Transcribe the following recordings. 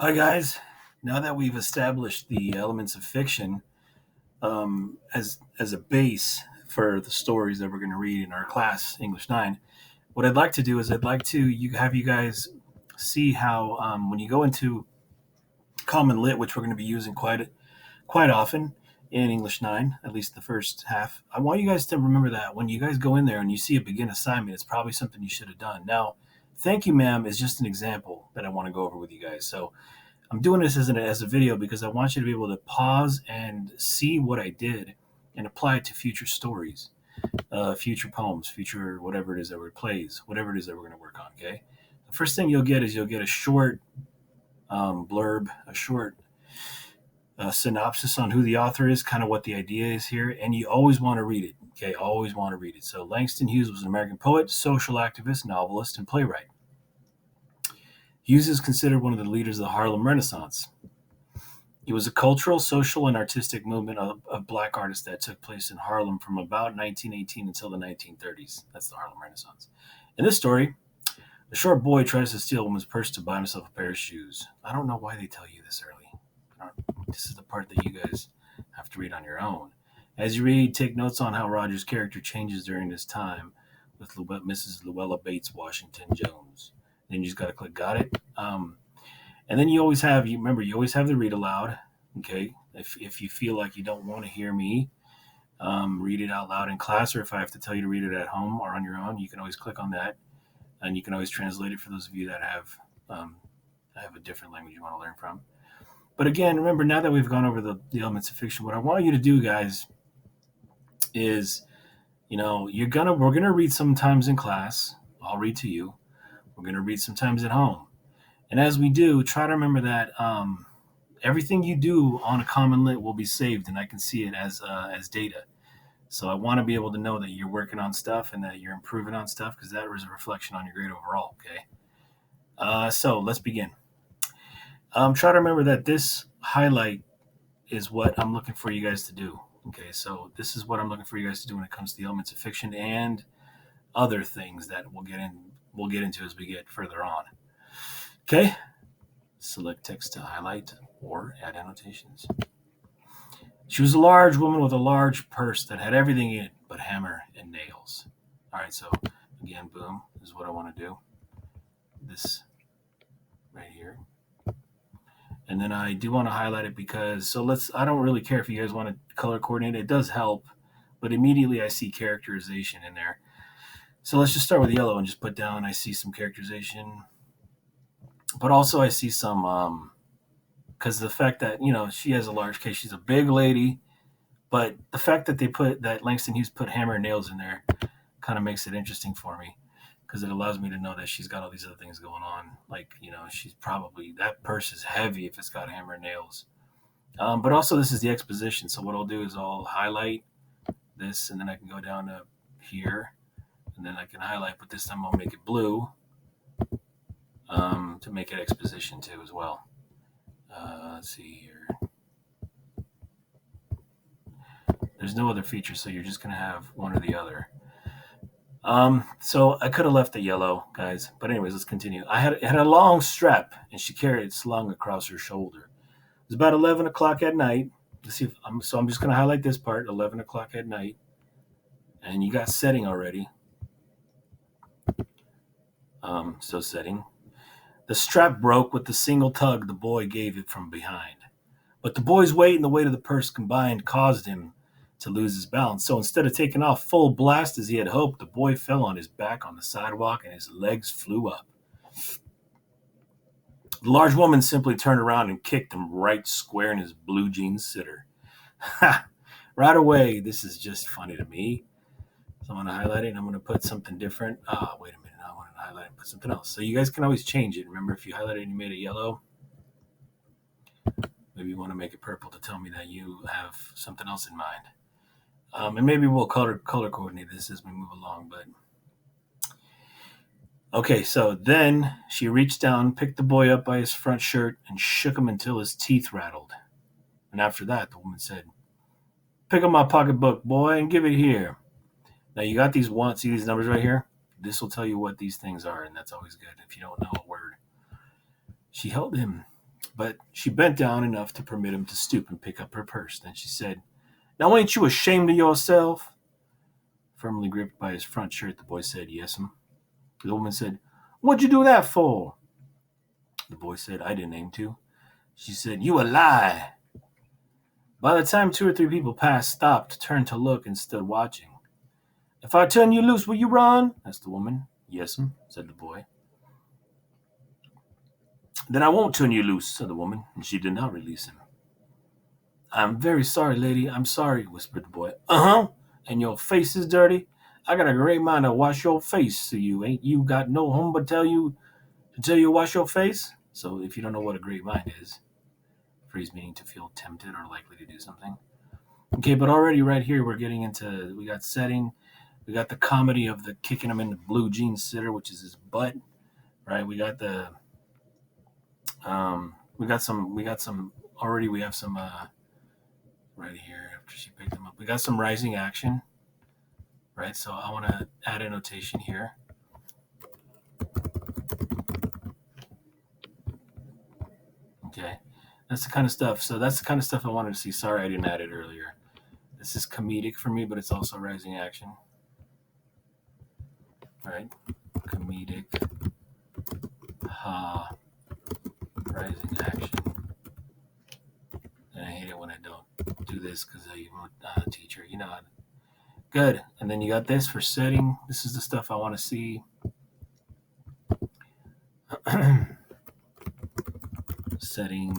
Hi, guys. Now that we've established the elements of fiction as a base for the stories that we're going to read in our class, English 9, what I'd like to do is I'd like to have you guys see how when you go into Common Lit, which we're going to be using quite often in English 9, at least the first half, I want you guys to remember that when you guys go in there and you see a begin assignment, it's probably something you should have done. Now, thank you, ma'am, is just an example that I want to go over with you guys. So I'm doing this as a video because I want you to be able to pause and see what I did and apply it to future stories, future poems, future whatever it is that we plays, whatever it is that we're going to work on. Okay. The first thing you'll get is you'll get a short blurb, a short synopsis on who the author is, kind of what the idea is here, and you always want to read it. Okay, always want to read it. So Langston Hughes was an American poet, social activist, novelist, and playwright. Hughes is considered one of the leaders of the Harlem Renaissance. It was a cultural, social, and artistic movement of black artists that took place in Harlem from about 1918 until the 1930s. That's the Harlem Renaissance. In this story, a short boy tries to steal a woman's purse to buy himself a pair of shoes. I don't know why they tell you this early. This is the part that you guys have to read on your own. As you read, take notes on how Roger's character changes during this time with Mrs. Luella Bates Washington Jones. Then you just got to click got it. And then you always have the read aloud. Okay, if you feel like you don't want to hear me read it out loud in class, or if I have to tell you to read it at home or on your own, you can always click on that, and you can always translate it for those of you that have a different language you want to learn from. But again, remember, now that we've gone over the elements of fiction, what I want you to do, guys, is we're gonna read sometimes in class. I'll read to you. We're gonna read sometimes at home. And as we do, try to remember that everything you do on a Common Lit will be saved, and I can see it as data. So I want to be able to know that you're working on stuff and that you're improving on stuff, because that is a reflection on your grade overall. Okay. So let's begin. Try to remember that this highlight is what I'm looking for you guys to do. Okay. So this is what I'm looking for you guys to do when it comes to the elements of fiction and other things that we'll get into as we get further on. Okay. Select text to highlight or add annotations. She was a large woman with a large purse that had everything in it but hammer and nails. All right, so again, boom, this is what I want to do. This right here. And then I do want to highlight it because, I don't really care if you guys want to color coordinate. It does help, but immediately I see characterization in there. So let's just start with yellow and just put down, I see some characterization. But also I see some, because the fact that, she has a large case, she's a big lady, but the fact that Langston Hughes put hammer and nails in there kind of makes it interesting for me, because it allows me to know that she's got all these other things going on. Like, she's probably, that purse is heavy if it's got hammer and nails. But also this is the exposition. So what I'll do is I'll highlight this, and then I can go down to here, and then I can highlight, but this time I'll make it blue to make it exposition too as well. Let's see here. There's no other feature, so you're just going to have one or the other. So I could have left the yellow, guys. But anyways, let's continue. It had a long strap, and she carried it slung across her shoulder. It was about 11 o'clock at night. Let's see I'm just going to highlight this part, 11 o'clock at night. And you got setting already. So setting. The strap broke with the single tug the boy gave it from behind. But the boy's weight and the weight of the purse combined caused him to lose his balance. So instead of taking off full blast as he had hoped, the boy fell on his back on the sidewalk and his legs flew up. The large woman simply turned around and kicked him right square in his blue jeans sitter. Right away, this is just funny to me. So I'm going to highlight it, and I'm going to put something different. Wait a minute. I want to highlight and put something else. So you guys can always change it. Remember, if you highlighted and you made it yellow, maybe you want to make it purple to tell me that you have something else in mind. And maybe we'll color coordinate this as we move along. But okay, so then she reached down, picked the boy up by his front shirt, and shook him until his teeth rattled. And after that, the woman said, "Pick up my pocketbook, boy, and give it here." Now you got these see these numbers right here? This will tell you what these things are, and that's always good if you don't know a word. She held him but she bent down enough to permit him to stoop and pick up her purse. Then she said, "Now ain't you ashamed of yourself?" Firmly gripped by his front shirt, the boy said, "Yes'm." The woman said, "What'd you do that for?" The boy said, "I didn't aim to." She said, "You a lie." By the time 2 or 3 people passed, stopped, turned to look, and stood watching. "If I turn you loose, will you run?" asked the woman. "Yes'm," said the boy. "Then I won't turn you loose," said the woman, and she did not release him. "I'm very sorry, lady, I'm sorry," whispered the boy. "Uh-huh, and your face is dirty? I got a great mind to wash your face, so you ain't you got no home but tell you to wash your face?" So if you don't know what a great mind is, phrase meaning to feel tempted or likely to do something. Okay, but already right here we're getting into, we got setting, we got the comedy of the kicking him in the blue jeans sitter, which is his butt, right? We got the we got some already, we have some right here after she picked him up. We got some rising action, right? So I want to add a notation here. Okay, that's the kind of stuff. So that's the kind of stuff I wanted to see. Sorry I didn't add it earlier. This is comedic for me, but it's also rising action. Right? Comedic. Ha. Rising action. And I hate it when I don't do this because I'm not a teacher. You know. Good. And then you got this for setting. This is the stuff I want to see. Setting,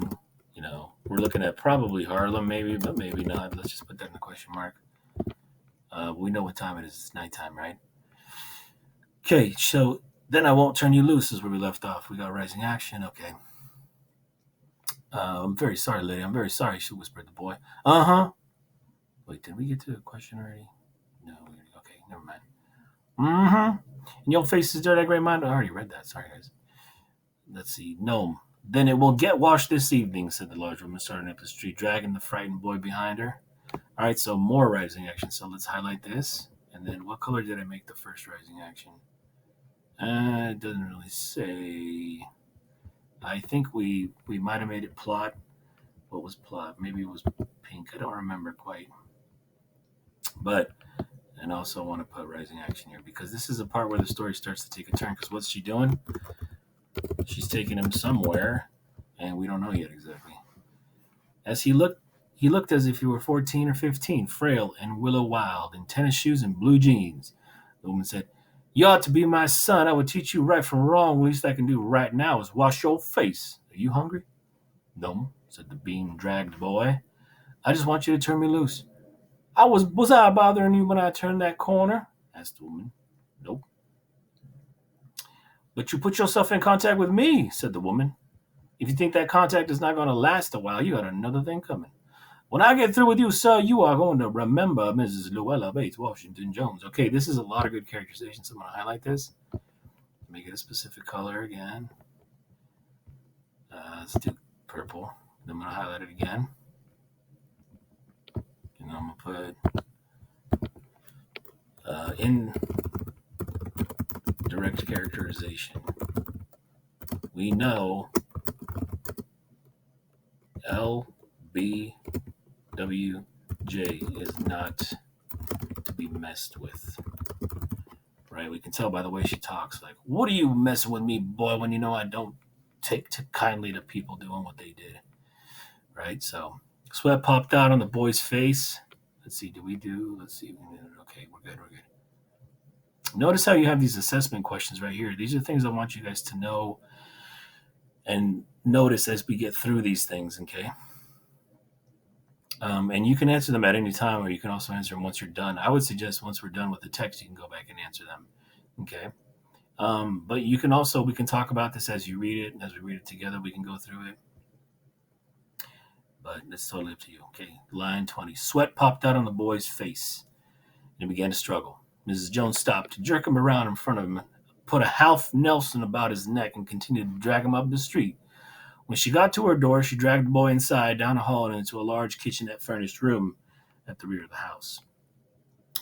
you know, we're looking at probably Harlem, maybe, but maybe not. Let's just put that in the question mark. We know what time it is. It's nighttime, right? Okay, so then I won't turn you loose is where we left off. We got rising action. Okay. "I'm very sorry, lady. I'm very sorry," she whispered the boy. "Uh-huh." Wait, did we get to the question already? No. Okay, never mind. "Mm-hmm. And your face is dirty, great mind." I already read that. Sorry, guys. Let's see. "No. Then it will get washed this evening," said the large woman, starting up the street, dragging the frightened boy behind her. All right, so more rising action. So let's highlight this. And then what color did I make the first rising action? It doesn't really say. I think we might have made it plot. What was plot? Maybe it was pink. I don't remember quite. But, and also want to put rising action here because this is a part where the story starts to take a turn. Because what's she doing? She's taking him somewhere, and we don't know yet exactly. As he looked as if he were 14 or 15, frail and willow wild, in tennis shoes and blue jeans. The woman said, "You ought to be my son. I would teach you right from wrong. The least I can do right now is wash your face. Are you hungry?" "No," said the bean-dragged boy. "I just want you to turn me loose." Was I bothering you when I turned that corner?" asked the woman. "Nope." "But you put yourself in contact with me," said the woman. "If you think that contact is not going to last a while, you got another thing coming. When I get through with you, sir, you are going to remember Mrs. Luella Bates Washington Jones." Okay, this is a lot of good characterization, so I'm going to highlight this. Make it a specific color again. Let's do purple. Then I'm going to highlight it again. And I'm going to put indirect characterization. We know LBWJ is not to be messed with. Right? We can tell by the way she talks, like, "What are you messing with me, boy, when you know I don't take kindly to people doing what they did." Right? So sweat popped out on the boy's face. Let's see, let's see. Okay, we're good. Notice how you have these assessment questions right here. These are things I want you guys to know and notice as we get through these things, okay? And you can answer them at any time, or you can also answer them once you're done. I would suggest once we're done with the text, you can go back and answer them, okay? But you can also, we can talk about this as you read it, and as we read it together, we can go through it. But it's totally up to you. Okay, line 20. Sweat popped out on the boy's face, and he began to struggle. Mrs. Jones stopped to jerk him around in front of him, put a half Nelson about his neck, and continued to drag him up the street. When she got to her door, she dragged the boy inside, down a hall, and into a large kitchenette-furnished room at the rear of the house.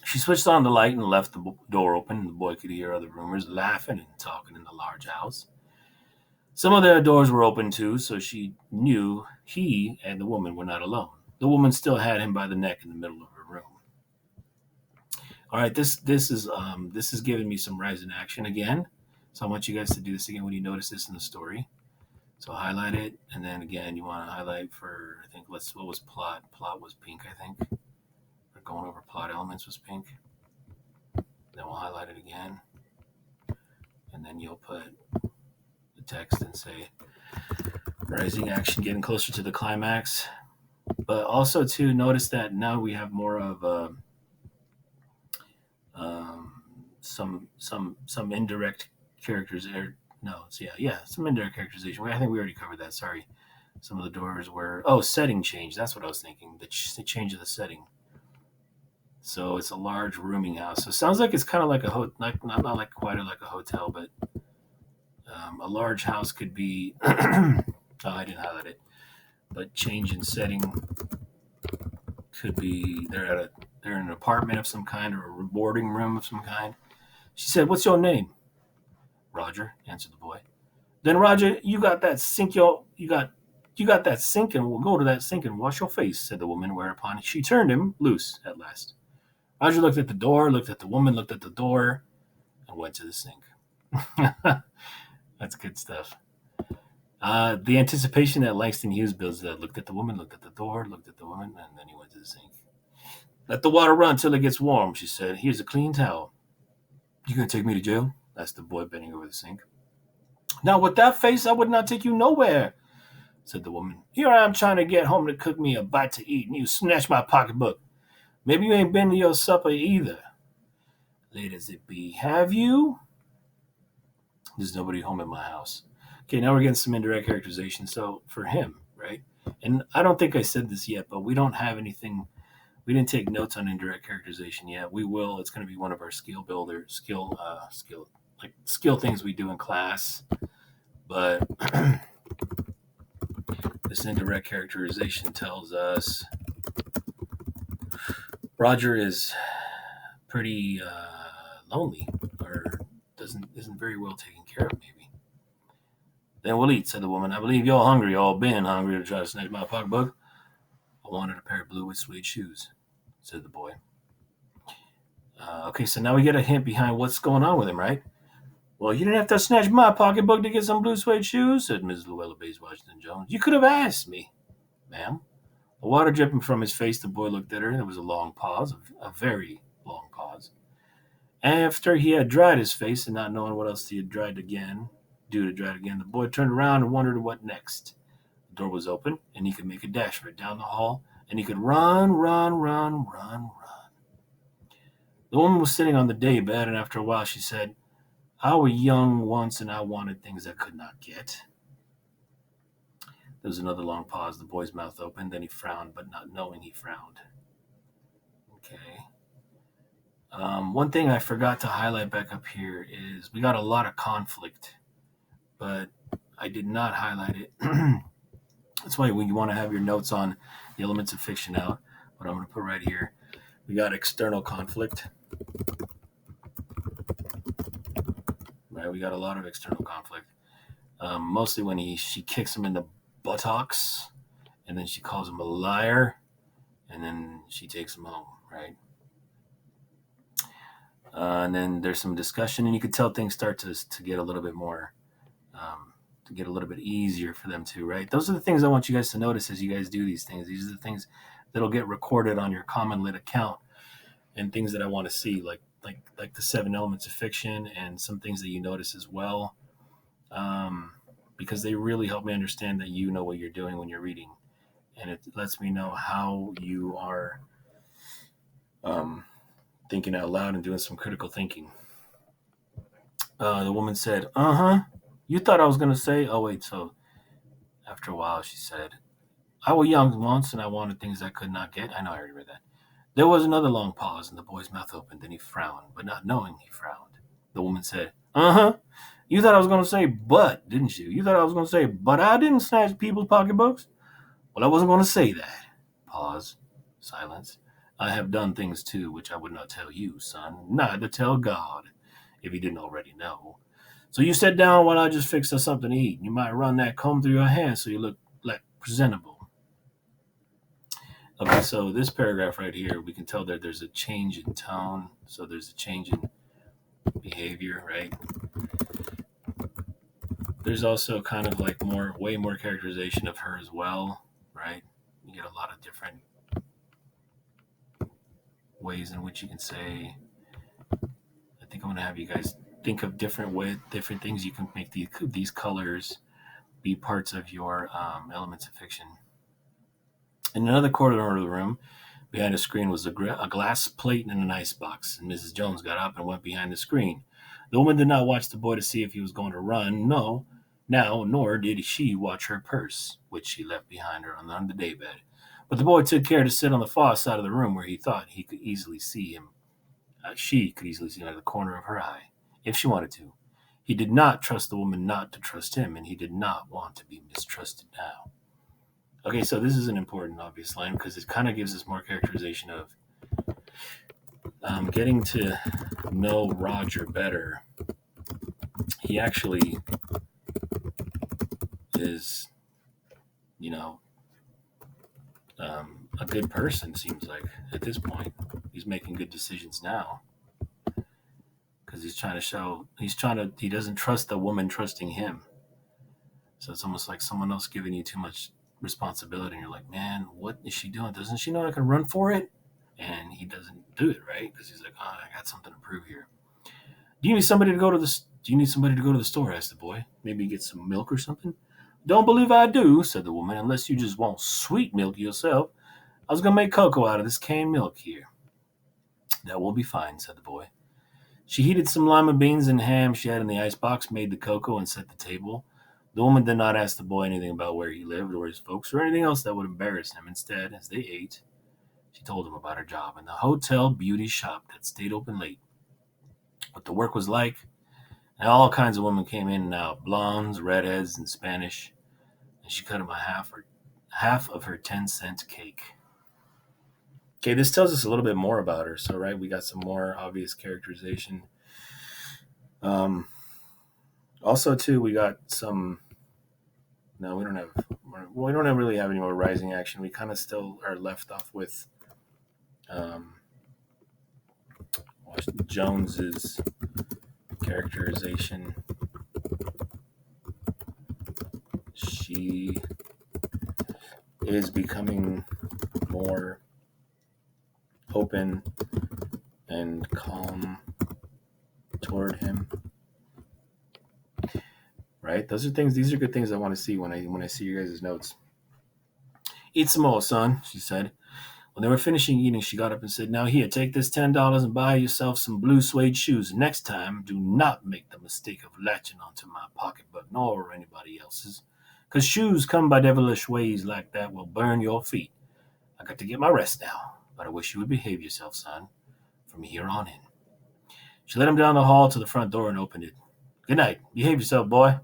She switched on the light and left the door open, and the boy could hear other roomers laughing and talking in the large house. Some of their doors were open too, so she knew he and the woman were not alone. The woman still had him by the neck in the middle of her room. All right, this is giving me some rising action again. So I want you guys to do this again when you notice this in the story. So highlight it, and then again you want to highlight for, I think, what was plot? Plot was pink, I think. Or going over plot elements was pink. Then we'll highlight it again, and then you'll put the text and say rising action, getting closer to the climax. But also too, notice that now we have more of some indirect characters there. No, it's some indirect characterization. I think we already covered that. Sorry. Some of the doors were setting change. That's what I was thinking. The change of the setting. So it's a large rooming house. So it sounds like it's kind of like a not like quite like a hotel, but a large house could be. I didn't highlight it, but change in setting could be they're in an apartment of some kind or a boarding room of some kind. She said, "What's your name?" "Roger," answered the boy. "Then Roger, you got that sink and we'll go to that sink and wash your face," said the woman, whereupon she turned him loose at last. Roger looked at the door, looked at the woman, looked at the door, and went to the sink. That's good stuff. The anticipation that Langston Hughes builds that looked at the woman, looked at the door, looked at the woman, and then he went to the sink. "Let the water run till it gets warm," she said. "Here's a clean towel." "You gonna take me to jail?" asked the boy, bending over the sink. "Now, with that face, I would not take you nowhere," said the woman. "Here I am trying to get home to cook me a bite to eat, and you snatch my pocketbook. Maybe you ain't been to your supper either. Late as it be, have you?" "There's nobody home in my house." Okay, now we're getting some indirect characterization. So for him, right? And I don't think I said this yet, but we don't have anything. We didn't take notes on indirect characterization yet. We will. It's going to be one of our skill things we do in class. But this indirect characterization tells us Roger is pretty lonely, or isn't very well taken care of, maybe. "Then we'll eat," said the woman. "I believe you're hungry, or been hungry to try to snatch my pocketbook." "I wanted a pair of blue with suede shoes," said the boy. Okay, so now we get a hint behind what's going on with him, right? "Well, you didn't have to snatch my pocketbook to get some blue suede shoes," said Mrs. Llewellyn Bates Washington Jones. "You could have asked me." "Ma'am." The water dripping from his face, the boy looked at her. There was a long pause, a very long pause. After he had dried his face and not knowing what else he had dry it again, the boy turned around and wondered what next. The door was open, and he could make a dash for it down the hall, and he could run. The woman was sitting on the day bed, and after a while she said, "I was young once, and I wanted things I could not get." There was another long pause. The boy's mouth opened, then he frowned, but not knowing he frowned. Okay. One thing I forgot to highlight back up here is we got a lot of conflict, but I did not highlight it. That's why when you want to have your notes on the elements of fiction out, what I'm going to put right here, we got external conflict. Right, we got a lot of external conflict. Mostly when she kicks him in the buttocks, and then she calls him a liar, and then she takes him home, right? And then there's some discussion, and you could tell things start to get a little bit more, to get a little bit easier for them too, right? Those are the things I want you guys to notice as you guys do these things. These are the things that'll get recorded on your Common Lit account, and things that I want to see, like the 7 elements of fiction, and some things that you notice as well, because they really help me understand that you know what you're doing when you're reading, and it lets me know how you are thinking out loud and doing some critical thinking. The woman said, "You thought I was going to say," oh wait, so after a while she said, "I was young once and I wanted things I could not get." I know I already read that. There was another long pause, and the boy's mouth opened, then he frowned, but not knowing he frowned. The woman said, "You thought I was going to say but, didn't you? You thought I was going to say, but I didn't snatch people's pocketbooks?" "Well, I wasn't going to say that." Pause. Silence. "I have done things too which I would not tell you, son, neither tell God, if he didn't already know." So you sit down while I just fix us something to eat. You might run that comb through your hand so you look like presentable. Okay, so this paragraph right here, we can tell that there's a change in tone. So there's a change in behavior, right? There's also kind of like way more characterization of her as well, right? You get a lot of different ways in which you can say. I think I'm gonna have you guys think of different things you can make these colors be parts of your elements of fiction. In another corner of the room, behind a screen was a glass plate and an ice box, and Mrs. Jones got up and went behind the screen. The woman did not watch the boy to see if he was going to run, no, now, nor did she watch her purse, which she left behind her on the daybed. But the boy took care to sit on the far side of the room where he thought he could easily see him. She could easily see him out of the corner of her eye, if she wanted to. He did not trust the woman not to trust him, and he did not want to be mistrusted now. Okay, so this is an important, obvious line because it kind of gives us more characterization of getting to know Roger better. He actually is, you know, a good person, seems like, at this point. He's making good decisions now because he doesn't trust the woman trusting him. So it's almost like someone else giving you too much responsibility, and you're like, man, what is she doing? Doesn't she know I can run for it? And he doesn't do it, right? Because he's like, oh, I got something to prove here. Do you need somebody to go to the store? Asked the boy. Maybe get some milk or something. Don't believe I do, said the woman, unless you just want sweet milk yourself. I was gonna make cocoa out of this canned milk here. That will be fine, said the boy. She heated some lima beans and ham she had in the icebox, made the cocoa, and set the table. The woman did not ask the boy anything about where he lived or his folks or anything else that would embarrass him. Instead, as they ate, she told him about her job in the hotel beauty shop that stayed open late, what the work was like, and all kinds of women came in and out, blondes, redheads, and Spanish, and she cut him half of her 10-cent cake. Okay, this tells us a little bit more about her. So, right, we got some more obvious characterization. Also, too, we got some. No, we don't have. Well, we don't really have any more rising action. We kind of still are left off with Jones's characterization. She is becoming more open and calm toward him. Right? These are good things I want to see when I see you guys' notes. Eat some more, son, she said. When they were finishing eating, she got up and said, now here, take this $10 and buy yourself some blue suede shoes. Next time, do not make the mistake of latching onto my pocketbook nor anybody else's, because shoes come by devilish ways like that will burn your feet. I got to get my rest now, but I wish you would behave yourself, son, from here on in. She led him down the hall to the front door and opened it. Good night. Behave yourself, boy,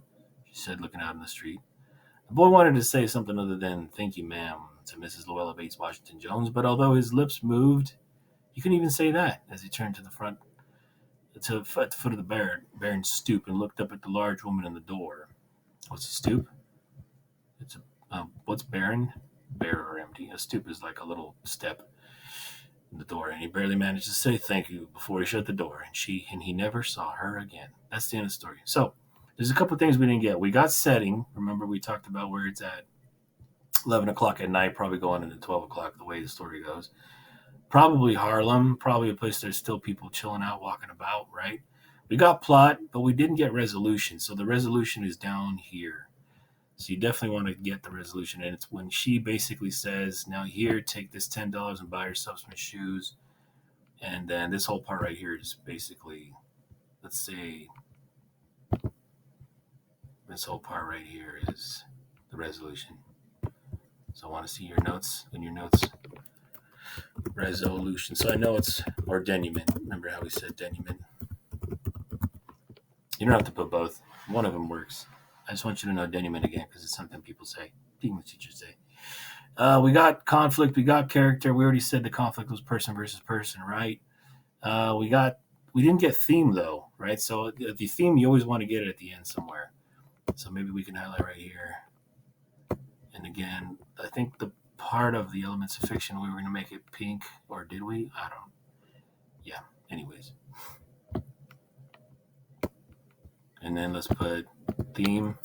she said, looking out in the street. The boy wanted to say something other than thank you, ma'am, to Mrs. Luella Bates Washington Jones, but although his lips moved, he couldn't even say that as he turned at the foot of the Baron's stoop and looked up at the large woman in the door. What's a stoop? What's Baron? Bare or empty. A stoop is like a little step in the door, and he barely managed to say thank you before he shut the door, and he never saw her again. That's the end of the story. So, there's a couple things we didn't get. We got setting. Remember, we talked about where it's at. 11 o'clock at night, probably going into 12 o'clock the way the story goes. Probably Harlem, probably a place there's still people chilling out, walking about, right? We got plot, but we didn't get resolution. So the resolution is down here. So you definitely want to get the resolution. And it's when she basically says, now here, take this $10 and buy yourself some shoes. And then this whole part right here is basically, let's say, this whole part right here is the resolution. So I want to see your notes. In your notes, resolution. So I know it's, or denouement. Remember how we said denouement? You don't have to put both. One of them works. I just want you to know denouement again because it's something people say. English teachers say. We got conflict. We got character. We already said the conflict was person versus person, right? We got We didn't get theme though, right? So the theme, you always want to get it at the end somewhere. So maybe we can highlight right here. And again, I think the part of the elements of fiction, we were going to make it pink, or did we? I don't. Yeah. Anyways. And then let's put theme.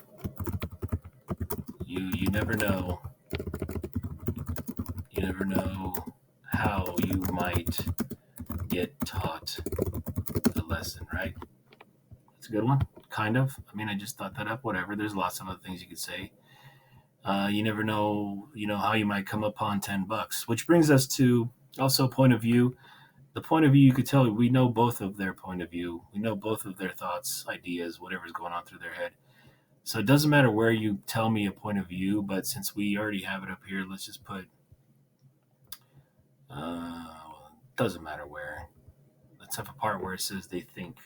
You never know. You never know how you might get taught a lesson, right? That's a good one. Kind of. I mean, I just thought that up. Whatever. There's lots of other things you could say. You never know, how you might come upon $10, which brings us to also point of view. The point of view, you could tell we know both of their point of view. We know both of their thoughts, ideas, whatever's going on through their head. So it doesn't matter where you tell me a point of view, but since we already have it up here, let's just put, doesn't matter where. Let's have a part where it says they think.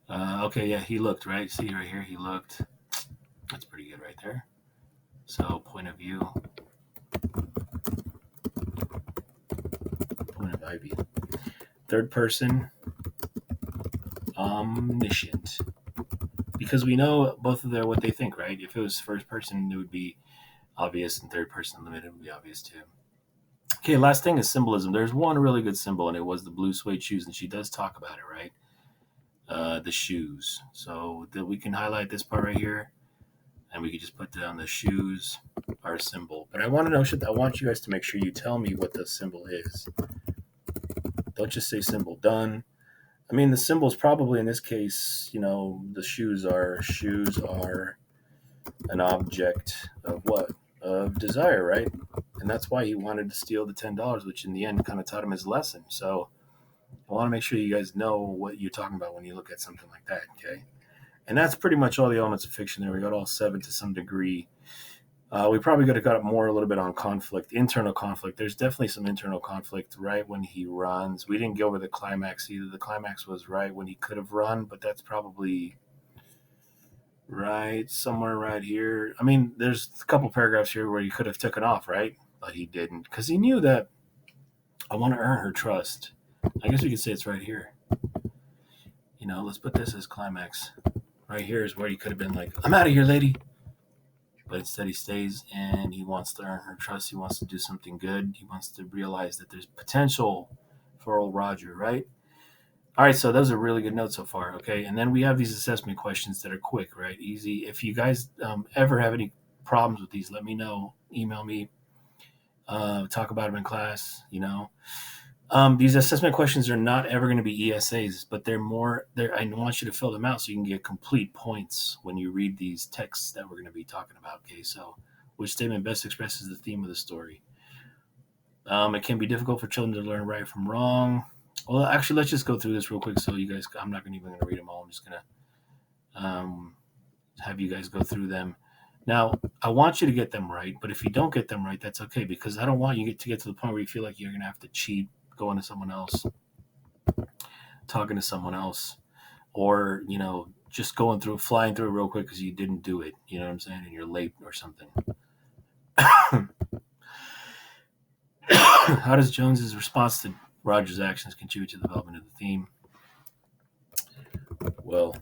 Okay, yeah, he looked, right? See right here, he looked. That's pretty good right there. So point of view. Point of view. Third person, omniscient. Because we know both of what they think, right? If it was first person, it would be obvious, and third person limited would be obvious too. Okay, last thing is symbolism. There's one really good symbol, and it was the blue suede shoes, and she does talk about it, right? The shoes. So that we can highlight this part right here, and we can just put down the shoes are a symbol. But I want you guys to make sure you tell me what the symbol is. Don't just say symbol done. I mean, the symbol is probably in this case, the shoes are an object of what? Of desire, right? And that's why he wanted to steal the $10, which in the end kind of taught him his lesson. So I want to make sure you guys know what you're talking about when you look at something like that, okay? And that's pretty much all the elements of fiction there. We got all 7 to some degree. We probably could have got more a little bit on conflict, internal conflict. There's definitely some internal conflict right when he runs. We didn't go over the climax either. The climax was right when he could have run, but that's probably right somewhere right here. I mean, there's a couple paragraphs here where he could have taken off, right? But he didn't because he knew that I want to earn her trust. I guess we could say it's right here. Let's put this as climax. Right here is where he could have been like, I'm out of here, lady. But instead he stays and he wants to earn her trust. He wants to do something good. He wants to realize that there's potential for old Roger, right? All right, so those are really good notes so far, okay? And then we have these assessment questions that are quick, right? Easy. If you guys ever have any problems with these, let me know. Email me. Talk about them in class, These assessment questions are not ever going to be ESAs, but I want you to fill them out so you can get complete points when you read these texts that we're going to be talking about. Okay, so which statement best expresses the theme of the story? It can be difficult for children to learn right from wrong. Well, actually, let's just go through this real quick so you guys, I'm not even going to read them all. I'm just going to have you guys go through them. Now, I want you to get them right, but if you don't get them right, that's okay, because I don't want you to get to the point where you feel like you're going to have to cheat, going to someone else, talking to someone else, or, just flying through real quick because you didn't do it, you know what I'm saying, and you're late or something. How does Jones's response to Roger's actions contribute to the development of the theme? Well,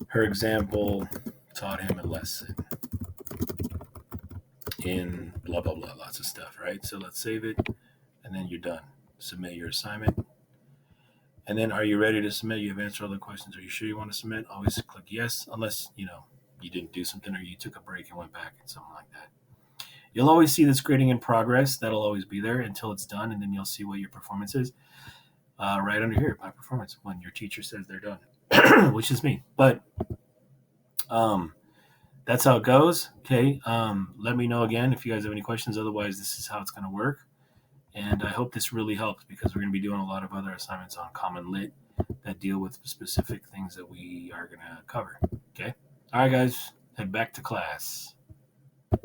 her example taught him a lesson in blah, blah, blah, lots of stuff, right? So let's save it, and then you're done. Submit your assignment. And then, are you ready to submit? You have answered all the questions. Are you sure you want to submit? Always click yes, unless, you didn't do something or you took a break and went back and something like that. You'll always see this grading in progress. That'll always be there until it's done, and then you'll see what your performance is. Right under here, my performance, when your teacher says they're done, which is me. But that's how it goes. Okay. Let me know again if you guys have any questions. Otherwise, this is how it's going to work. And I hope this really helps because we're going to be doing a lot of other assignments on Common Lit that deal with specific things that we are going to cover. Okay. All right, guys, head back to class.